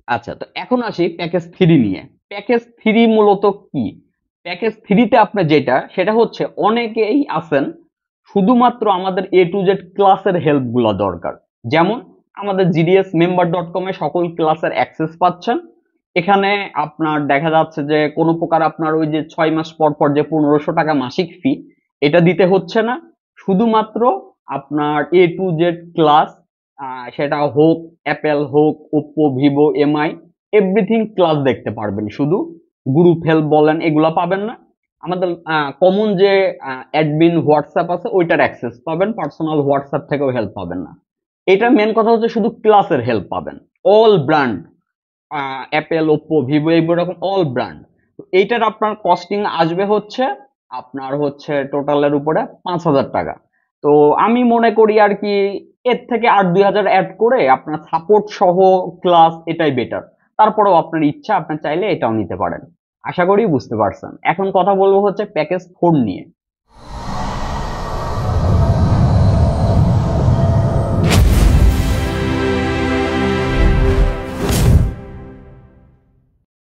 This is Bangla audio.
আচ্ছা, তো এখন আসি প্যাকেজ 3 নিয়ে। প্যাকেজ 3 মূলত কি? প্যাকেজ 3 তে আপনার যেটা সেটা হচ্ছে অনেকেই আছেন শুধুমাত্র আমাদের এ টু জেড ক্লাসের হেল্প গুলা দরকার। যেমন আমাদের gdsmember.com এ সকল ক্লাসের অ্যাক্সেস পাচ্ছেন। এখানে আপনার দেখা যাচ্ছে যে কোনো প্রকার আপনার ওই যে 6 মাস পর পর যে 1500 টাকা মাসিক ফি এটা দিতে হচ্ছে না। শুধুমাত্র আপনার এ টু জেড ক্লাস, সেটা হোক অ্যাপেল, হোক Oppo, Vivo, MI, everything class দেখতে পারবেন। শুধু গ্রুপ হেল্প বলেন এগুলা পাবেন না। আমাদের কমন যে অ্যাডমিন হোয়াটসঅ্যাপ আছে ওইটার অ্যাক্সেস পাবেন, পার্সোনাল হোয়াটসঅ্যাপ থেকেও হেল্প পাবেন না। এটা মেন কথা হচ্ছে শুধু ক্লাসের হেল্প পাবেন। All brand, Apple, Oppo, Vivo, এইরকম অল ব্র্যান্ড। এইটার আপনার কস্টিং আসবে হচ্ছে আপনার হচ্ছে টোটালের উপরে 5,000 টাকা। তো আমি মনে করি আর কি এর থেকে আর 2,000 অ্যাড করে আপনার সাপোর্ট সহ ক্লাস এটাই বেটার। তারপরেও আপনার ইচ্ছা, আপনার চাইলে এটাও নিতে পারেন। আশা করি বুঝতে পারছেন। এখন কথা বলবো হচ্ছে প্যাকেজ 4 নিয়ে।